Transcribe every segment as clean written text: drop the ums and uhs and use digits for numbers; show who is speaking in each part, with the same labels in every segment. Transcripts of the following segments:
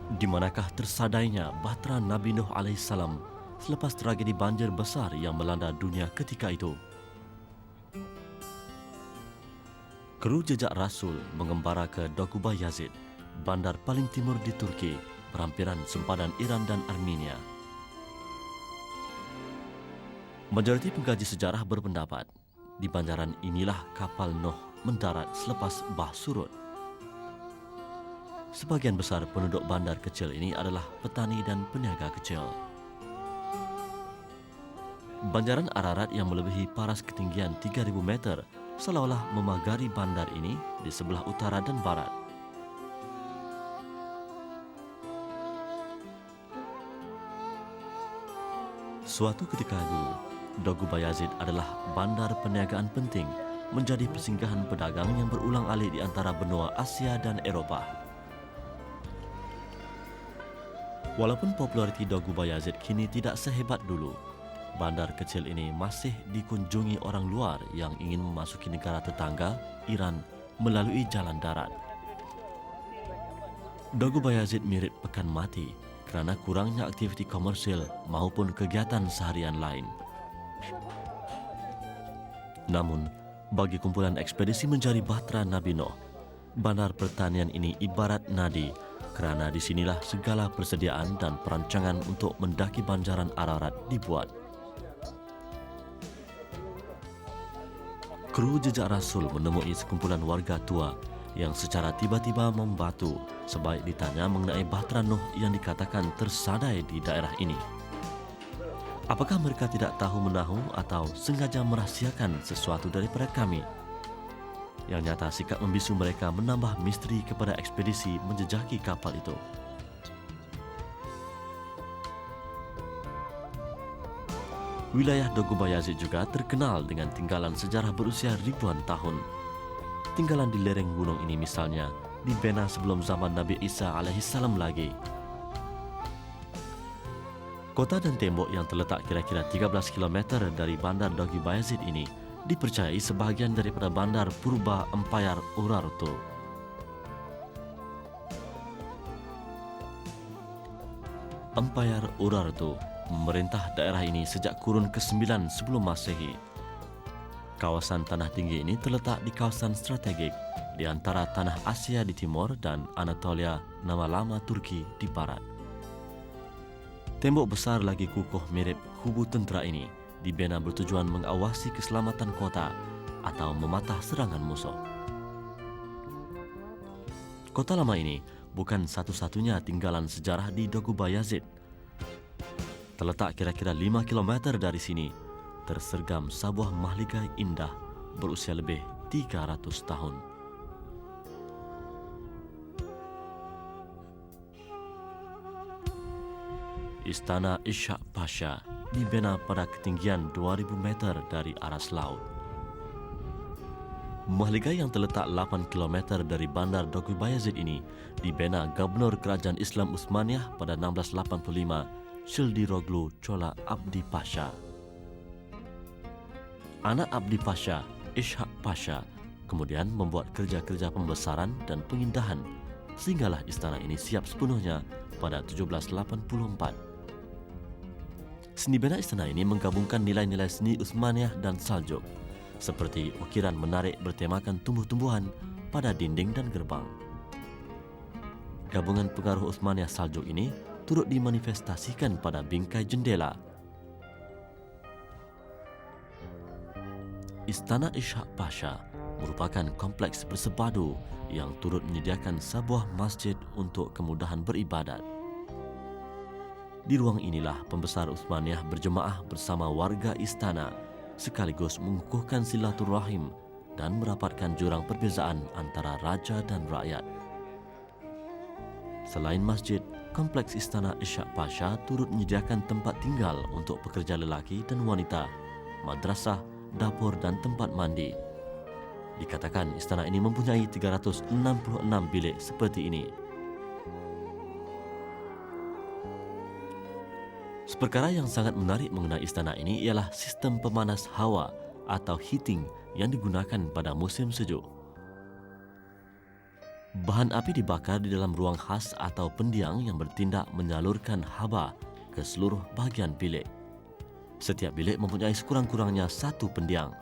Speaker 1: Di manakah tersadainya bahtera Nabi Nuh alaihissalam selepas tragedi banjir besar yang melanda dunia ketika itu? Kru jejak Rasul mengembara ke Dokuba Yazid, bandar paling timur di Turki, perhampiran sempadan Iran dan Armenia. Majoriti pengkaji sejarah berpendapat, di banjaran inilah kapal Nuh mendarat selepas bah surut. Sebagian besar penduduk bandar kecil ini adalah petani dan peniaga kecil. Banjaran Ararat yang melebihi paras ketinggian 3.000 meter seolah-olah memagari bandar ini di sebelah utara dan barat. Suatu ketika dulu, Dokuba Yazid adalah bandar perniagaan penting, menjadi persinggahan pedagang yang berulang-alik di antara benua Asia dan Eropah. Walaupun populariti Dokuba Yazid kini tidak sehebat dulu, bandar kecil ini masih dikunjungi orang luar yang ingin memasuki negara tetangga, Iran, melalui jalan darat. Dokuba Yazid mirip pekan mati kerana kurangnya aktiviti komersil maupun kegiatan seharian lain. Namun, bagi kumpulan ekspedisi mencari bahtera Nabi Nuh, bandar pertanian ini ibarat nadi kerana di sinilah segala persediaan dan perancangan untuk mendaki banjaran Ararat dibuat. Kru jejak Rasul menemui sekumpulan warga tua yang secara tiba-tiba membatu sebaik ditanya mengenai bahtera Nuh yang dikatakan tersadai di daerah ini. Apakah mereka tidak tahu menahu atau sengaja merahsiakan sesuatu daripada kami? Yang nyata sikap membisu mereka menambah misteri kepada ekspedisi menjejaki kapal itu. Wilayah Dokuba Yazid juga terkenal dengan tinggalan sejarah berusia ribuan tahun. Tinggalan di lereng gunung ini misalnya dibina sebelum zaman Nabi Isa alaihissalam lagi. Kota dan tembok yang terletak kira-kira 13 km dari bandar Dokuba Yazid ini dipercayai sebahagian daripada bandar purba Empayar Urartu. Empayar Urartu memerintah daerah ini sejak kurun ke-9 sebelum Masehi. Kawasan tanah tinggi ini terletak di kawasan strategik di antara tanah Asia di timur dan Anatolia, nama lama Turki di barat. Tembok besar lagi kukuh mirip kubu tentera ini dibina bertujuan mengawasi keselamatan kota atau mematah serangan musuh. Kota lama ini bukan satu-satunya tinggalan sejarah di Dokuba Yazid. Terletak kira-kira 5 km dari sini, tersergam sebuah mahligai indah berusia lebih 300 tahun. Istana Ishak Pasha dibina pada ketinggian 2.000 meter dari aras laut. Mahligai yang terletak 8 km dari bandar Dokuba Yazid ini dibina Gubernur Kerajaan Islam Utsmaniyah pada 1685, Shildiroglu Chola Abdi Pasha. Anak Abdi Pasha, Ishak Pasha, kemudian membuat kerja-kerja pembesaran dan pengindahan sehinggalah istana ini siap sepenuhnya pada 1784. Seni bina istana ini menggabungkan nilai-nilai seni Utsmaniyah dan Saljuk, seperti ukiran menarik bertemakan tumbuh-tumbuhan pada dinding dan gerbang. Gabungan pengaruh Utsmaniyah Saljuk ini turut dimanifestasikan pada bingkai jendela. Istana Ishak Pasha merupakan kompleks bersepadu yang turut menyediakan sebuah masjid untuk kemudahan beribadat. Di ruang inilah pembesar Utsmaniyah berjemaah bersama warga istana sekaligus mengukuhkan silaturahim dan merapatkan jurang perbezaan antara raja dan rakyat. Selain masjid, kompleks istana Ishak Pasha turut menyediakan tempat tinggal untuk pekerja lelaki dan wanita, madrasah, dapur dan tempat mandi. Dikatakan istana ini mempunyai 366 bilik seperti ini. Perkara yang sangat menarik mengenai istana ini ialah sistem pemanas hawa atau heating yang digunakan pada musim sejuk. Bahan api dibakar di dalam ruang khas atau pendiang yang bertindak menyalurkan haba ke seluruh bahagian bilik. Setiap bilik mempunyai sekurang-kurangnya satu pendiang.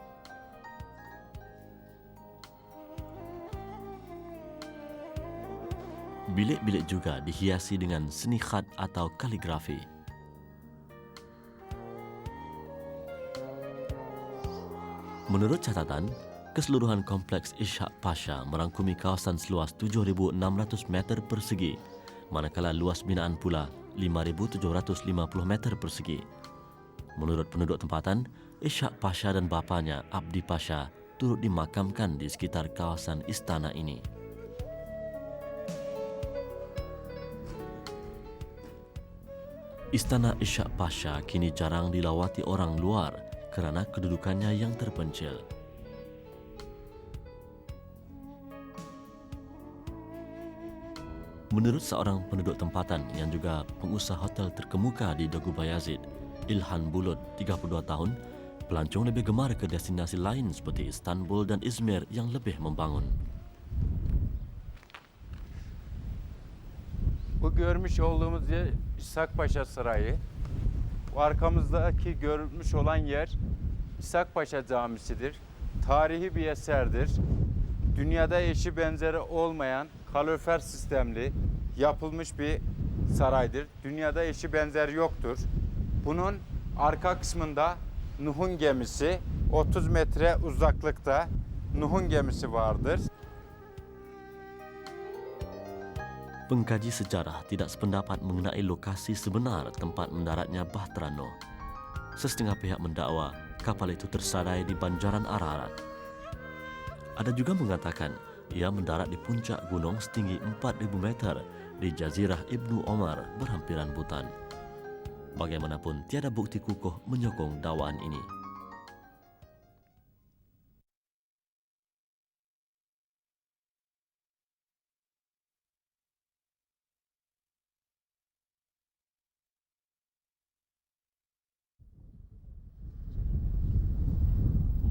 Speaker 1: Bilik-bilik juga dihiasi dengan seni khat atau kaligrafi. Menurut catatan, keseluruhan kompleks Ishak Pasha merangkumi kawasan seluas 7,600 meter persegi, manakala luas binaan pula 5,750 meter persegi. Menurut penduduk tempatan, Ishak Pasha dan bapanya, Abdi Pasha, turut dimakamkan di sekitar kawasan istana ini. Istana Ishak Pasha kini jarang dilawati orang luar kerana kedudukannya yang terpencil. Menurut seorang penduduk tempatan yang juga pengusaha hotel terkemuka di Dagu Bayazid, Ilhan Bulut, 32 tahun, pelancong lebih gemar ke destinasi lain seperti Istanbul dan Izmir yang lebih membangun.
Speaker 2: Bu görmüş olduğumuz yer İshakpaşa Sarayı. Bu arkamızdaki görmüş olan yer İshakpaşa Camisi'dir. Tarihi bir eserdir. Dünyada eşi benzeri olmayan kalorifer sistemli yapılmış bir saraydır. Dünyada eşi benzeri yoktur. Bunun arka kısmında Nuh'un gemisi, 30 metre uzaklıkta Nuh'un gemisi vardır.
Speaker 1: Pengkaji sejarah tidak sependapat mengenai lokasi sebenar tempat mendaratnya Bahtera Noh. Setengah pihak mendakwa kapal itu tersadai di Banjaran Ararat. Ada juga mengatakan ia mendarat di puncak gunung setinggi 4,000 meter di Jazirah Ibnu Omar berhampiran Butan. Bagaimanapun tiada bukti kukuh menyokong dakwaan ini.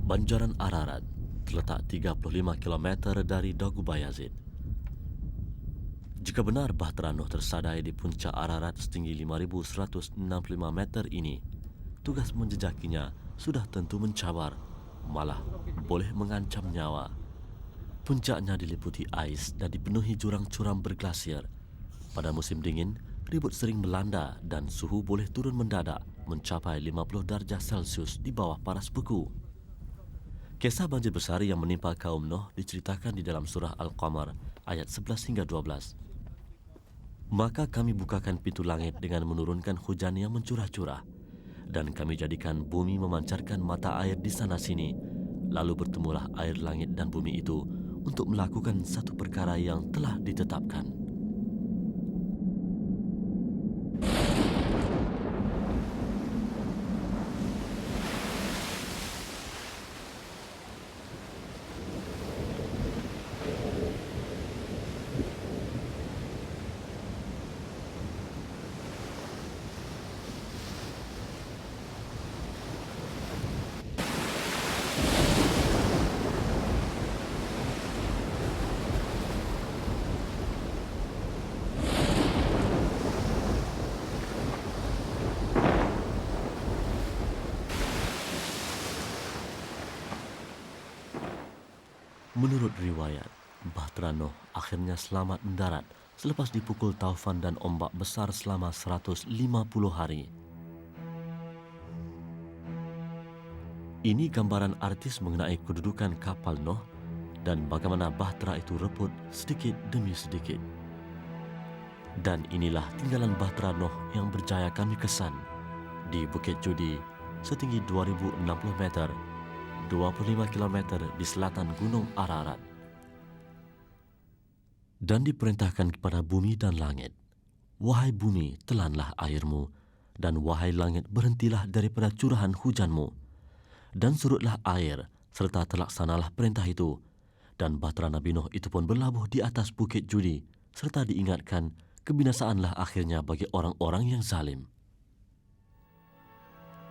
Speaker 1: Banjaran Ararat terletak 35 km dari Dagu Bayazid. Jika benar Bahtera Noh tersadai di puncak Ararat setinggi 5,165 meter ini, tugas menjejakinya sudah tentu mencabar, malah boleh mengancam nyawa. Puncaknya diliputi ais dan dipenuhi jurang curam berglasier. Pada musim dingin, ribut sering melanda dan suhu boleh turun mendadak mencapai 50 darjah Celsius di bawah paras beku. Kisah banjir besar yang menimpa kaum Noh diceritakan di dalam surah Al-Qamar ayat 11 hingga 12. Maka kami bukakan pintu langit dengan menurunkan hujan yang mencurah-curah, dan kami jadikan bumi memancarkan mata air di sana-sini, lalu bertemulah air langit dan bumi itu untuk melakukan satu perkara yang telah ditetapkan. Menurut riwayat, Bahtera Noh akhirnya selamat mendarat selepas dipukul taufan dan ombak besar selama 150 hari. Ini gambaran artis mengenai kedudukan kapal Noh dan bagaimana Bahtera itu reput sedikit demi sedikit. Dan inilah tinggalan Bahtera Noh yang berjaya kami kesan di Bukit Judi setinggi 2,060 meter, 25 km di selatan Gunung Ararat. Dan diperintahkan kepada bumi dan langit, wahai bumi, telanlah airmu, dan wahai langit, berhentilah daripada curahan hujanmu, dan surutlah air, serta terlaksanalah perintah itu. Dan Bahtera Nabi Noh itu pun berlabuh di atas Bukit Judi, serta diingatkan kebinasaanlah akhirnya bagi orang-orang yang zalim.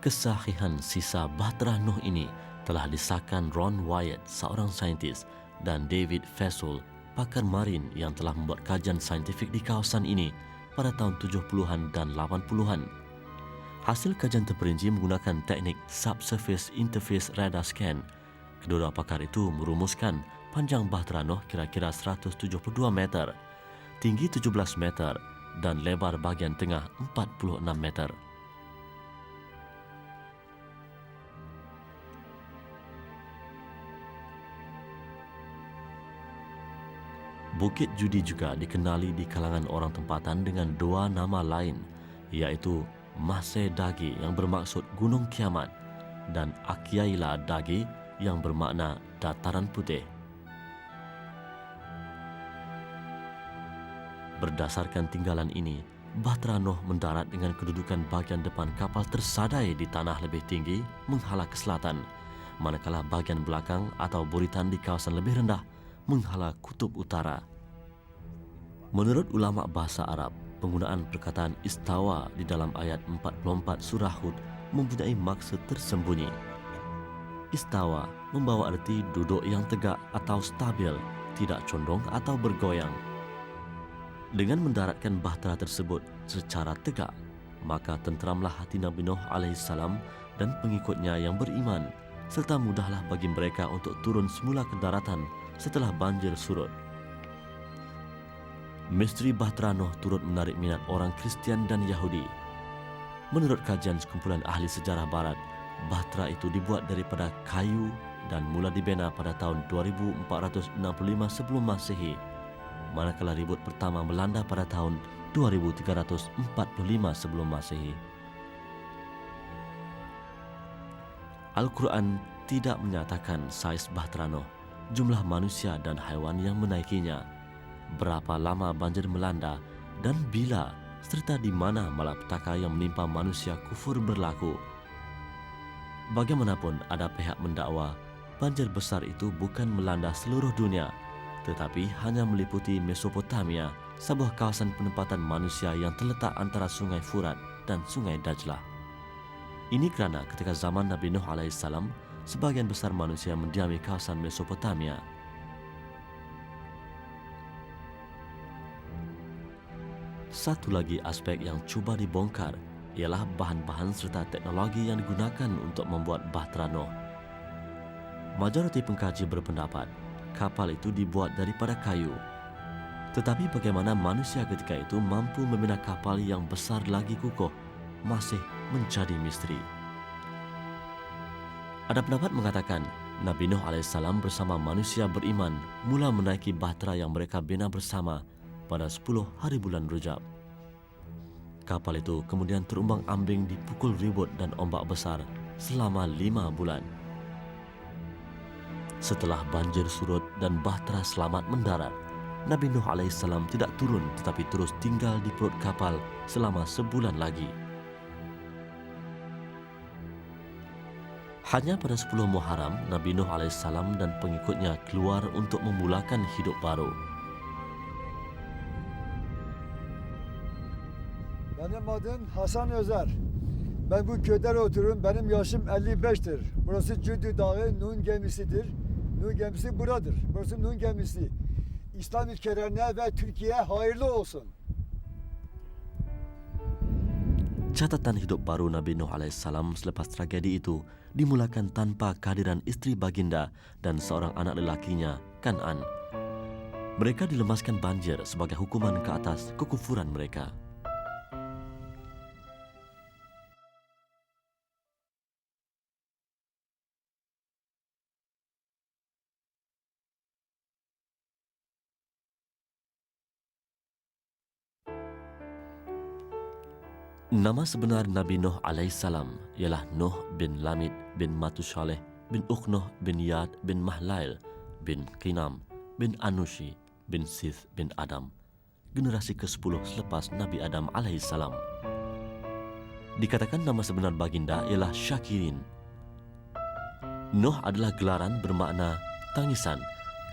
Speaker 1: Kesahihan sisa Bahtera Noh ini telah disahkan Ron Wyatt, seorang saintis, dan David Faisal, pakar marin yang telah membuat kajian saintifik di kawasan ini pada tahun 70-an dan 80-an. Hasil kajian terperinci menggunakan teknik Subsurface Interface Radar Scan. Kedua pakar itu merumuskan panjang Bahtera Noh kira-kira 172 meter, tinggi 17 meter dan lebar bahagian tengah 46 meter. Bukit Judi juga dikenali di kalangan orang tempatan dengan dua nama lain, iaitu Maseh Dagi yang bermaksud Gunung Kiamat dan Akyaila Dagi yang bermakna Dataran Putih. Berdasarkan tinggalan ini, Bahtera Noh mendarat dengan kedudukan bahagian depan kapal tersadai di tanah lebih tinggi menghala ke selatan, manakala bahagian belakang atau buritan di kawasan lebih rendah menghala kutub utara. Menurut ulama bahasa Arab, penggunaan perkataan istawa di dalam ayat 44 surah Hud mempunyai maksud tersembunyi. Istawa membawa arti duduk yang tegak atau stabil, tidak condong atau bergoyang. Dengan mendaratkan bahtera tersebut secara tegak, maka tenteramlah hati Nabi Nuh alaihissalam dan pengikutnya yang beriman, serta mudahlah bagi mereka untuk turun semula ke daratan setelah banjir surut. Misteri Bahtera Noh turut menarik minat orang Kristian dan Yahudi. Menurut kajian sekumpulan ahli sejarah barat, bahtera itu dibuat daripada kayu dan mula dibina pada tahun 2465 sebelum Masehi, manakala ribut pertama melanda pada tahun 2345 sebelum Masehi. Al-Quran tidak menyatakan saiz Bahtera Noh, jumlah manusia dan haiwan yang menaikinya, berapa lama banjir melanda dan bila serta di mana malapetaka yang menimpa manusia kufur berlaku. Bagaimanapun ada pihak mendakwa banjir besar itu bukan melanda seluruh dunia, tetapi hanya meliputi Mesopotamia, sebuah kawasan penempatan manusia yang terletak antara Sungai Furat dan Sungai Dajlah. Ini kerana ketika zaman Nabi Nuh alaihissalam, sebahagian besar manusia mendiami kawasan Mesopotamia. Satu lagi aspek yang cuba dibongkar ialah bahan-bahan serta teknologi yang digunakan untuk membuat Bahtera Noh. Majoriti pengkaji berpendapat kapal itu dibuat daripada kayu. Tetapi bagaimana manusia ketika itu mampu membina kapal yang besar lagi kukuh masih menjadi misteri. Ada pendapat mengatakan Nabi Nuh alaihissalam bersama manusia beriman mula menaiki bahtera yang mereka bina bersama pada 10 hari bulan Rajab. Kapal itu kemudian terumbang-ambing dipukul ribut dan ombak besar selama 5 bulan. Setelah banjir surut dan bahtera selamat mendarat, Nabi Nuh alaihissalam tidak turun tetapi terus tinggal di perut kapal selama sebulan lagi. Hanya pada 10 Muharram, Nabi Nuh alaihissalam dan pengikutnya keluar untuk memulakan hidup baru.
Speaker 3: Benim adım Hasan Özer. Ben bu köyde oturuyorum. Benim yaşım 55'tir. Burası Cüdü Dağı, Nuh'un gemisidir. Nuh gemisi buradır. Burası Nuh'un gemisi. İslam ülkelerine ve Türkiye'ye hayırlı olsun.
Speaker 1: Catatan hidup baru Nabi Nuh alaihissalam selepas tragedi itu dimulakan tanpa kehadiran isteri baginda dan seorang anak lelakinya, Kan'an. Mereka dilemaskan banjir sebagai hukuman ke atas kekufuran mereka. Nama sebenar Nabi Nuh alaihissalam ialah Nuh bin Lamid bin Matushaleh bin Ukhnoh bin Yad bin Mahlail bin Qinam bin Anushi bin Sith bin Adam, generasi ke-10 selepas Nabi Adam alaihissalam. Dikatakan nama sebenar baginda ialah Syakirin. Nuh adalah gelaran bermakna tangisan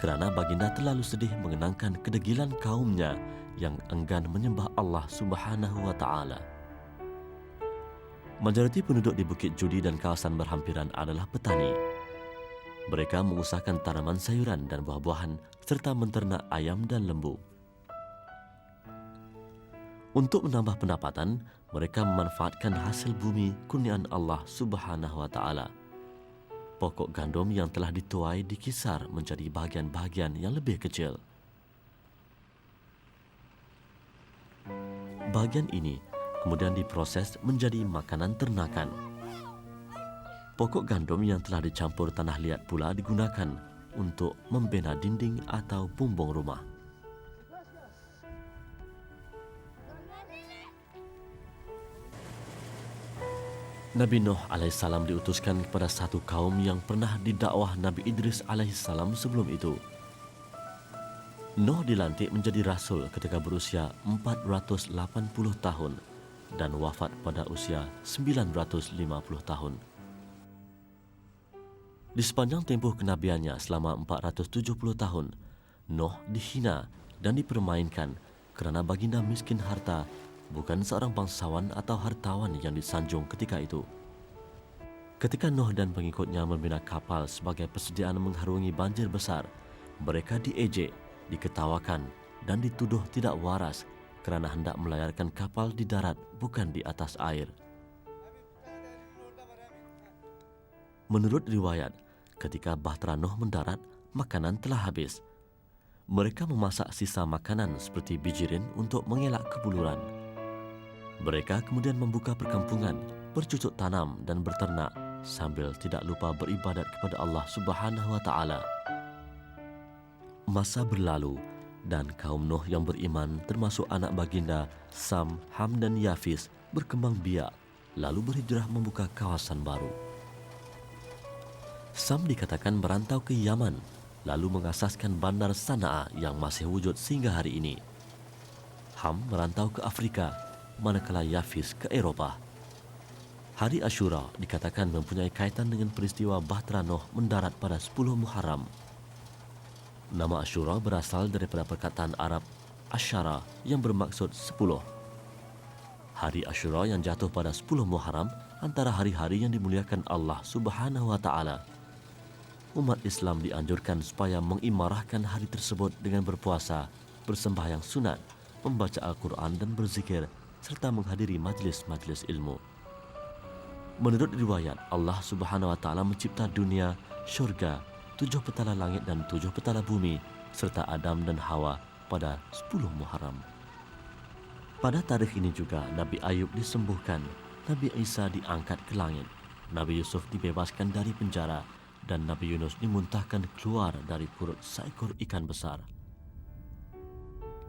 Speaker 1: kerana baginda terlalu sedih mengenangkan kedegilan kaumnya yang enggan menyembah Allah Subhanahu wa taala. Majoriti penduduk di Bukit Judi dan kawasan berhampiran adalah petani. Mereka mengusahakan tanaman sayuran dan buah-buahan serta menternak ayam dan lembu. Untuk menambah pendapatan, mereka memanfaatkan hasil bumi kurniaan Allah Subhanahu wa taala. Pokok gandum yang telah dituai dikisar menjadi bahagian-bahagian yang lebih kecil. Bahagian ini kemudian diproses menjadi makanan ternakan. Pokok gandum yang telah dicampur tanah liat pula digunakan untuk membina dinding atau bumbung rumah. Nabi Nuh AS diutuskan kepada satu kaum yang pernah didakwah Nabi Idris AS sebelum itu. Nuh dilantik menjadi rasul ketika berusia 480 tahun dan wafat pada usia 950 tahun. Di sepanjang tempoh kenabiannya selama 470 tahun, Nuh dihina dan dipermainkan kerana baginda miskin harta, bukan seorang bangsawan atau hartawan yang disanjung ketika itu. Ketika Nuh dan pengikutnya membina kapal sebagai persediaan mengharungi banjir besar, mereka diejek, diketawakan dan dituduh tidak waras kerana hendak melayarkan kapal di darat bukan di atas air. Menurut riwayat, ketika bahtera Nuh mendarat, makanan telah habis. Mereka memasak sisa makanan seperti bijirin untuk mengelak kebuluran. Mereka kemudian membuka perkampungan, bercucuk tanam dan berternak sambil tidak lupa beribadat kepada Allah Subhanahu wa taala. Masa berlalu dan kaum Nuh yang beriman termasuk anak baginda Sam, Ham dan Yafis berkembang biak lalu berhijrah membuka kawasan baru. Sam dikatakan merantau ke Yaman lalu mengasaskan bandar Sana'a yang masih wujud sehingga hari ini. Ham merantau ke Afrika, manakala Yafis ke Eropah. Hari Ashura dikatakan mempunyai kaitan dengan peristiwa bahtera Nuh mendarat pada 10 Muharram. Nama Ashura berasal daripada perkataan Arab Ashara yang bermaksud 10. Hari Ashura yang jatuh pada 10 Muharram antara hari-hari yang dimuliakan Allah Subhanahu wa taala. Umat Islam dianjurkan supaya mengimarahkan hari tersebut dengan berpuasa, bersembahyang sunat, membaca Al-Quran dan berzikir serta menghadiri majlis-majlis ilmu. Menurut riwayat, Allah Subhanahu wa taala mencipta dunia, syurga, 7 petala langit dan 7 petala bumi serta Adam dan Hawa pada 10 Muharram. Pada tarikh ini juga Nabi Ayub disembuhkan, Nabi Isa diangkat ke langit, Nabi Yusuf dibebaskan dari penjara dan Nabi Yunus dimuntahkan keluar dari perut seekor ikan besar.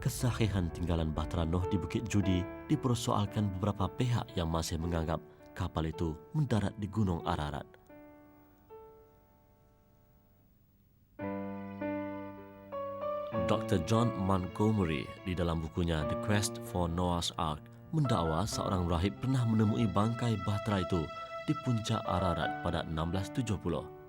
Speaker 1: Kesahihan tinggalan bahtera Nuh di Bukit Judi dipersoalkan beberapa pihak yang masih menganggap kapal itu mendarat di Gunung Ararat. Dr. John Montgomery di dalam bukunya The Quest for Noah's Ark mendakwa seorang rahib pernah menemui bangkai bahtera itu di puncak Ararat pada 1670.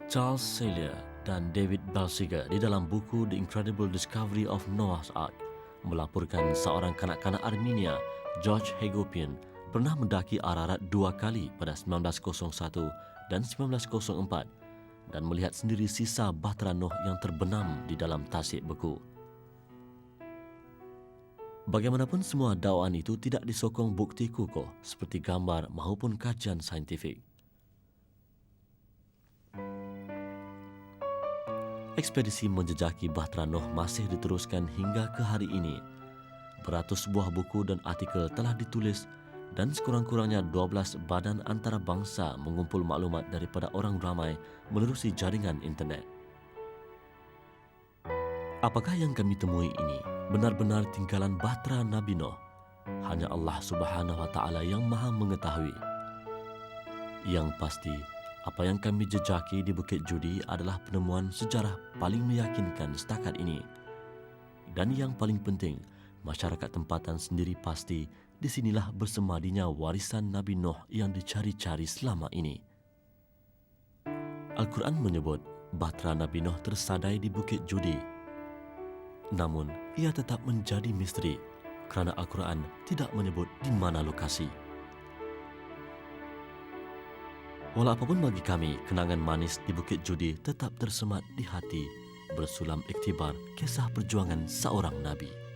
Speaker 1: Charles Sellier dan David Balsiger di dalam buku The Incredible Discovery of Noah's Ark melaporkan seorang kanak-kanak Armenia, George Hagopian, pernah mendaki Ararat 2 kali pada 1901 dan 1904 dan melihat sendiri sisa bahtera Nuh yang terbenam di dalam tasik beku. Bagaimanapun semua dakwaan itu tidak disokong bukti kukuh seperti gambar maupun kajian saintifik. Ekspedisi menjejaki bahtera Nuh masih diteruskan hingga ke hari ini. Beratus buah buku dan artikel telah ditulis dan sekurang-kurangnya 12 badan antarabangsa mengumpul maklumat daripada orang ramai menerusi jaringan internet. Apakah yang kami temui ini benar-benar tinggalan bahtera Nabi Nuh? Hanya Allah Subhanahu wa taala yang Maha mengetahui. Yang pasti, apa yang kami jejaki di Bukit Judi adalah penemuan sejarah paling meyakinkan setakat ini. Dan yang paling penting, masyarakat tempatan sendiri pasti di sinilah bersemadinya warisan Nabi Nuh yang dicari-cari selama ini. Al-Quran menyebut bahtera Nabi Nuh tersadai di Bukit Judi. Namun, ia tetap menjadi misteri kerana Al-Quran tidak menyebut di mana lokasi. Walau apapun bagi kami, kenangan manis di Bukit Judi tetap tersemat di hati, bersulam iktibar kisah perjuangan seorang Nabi.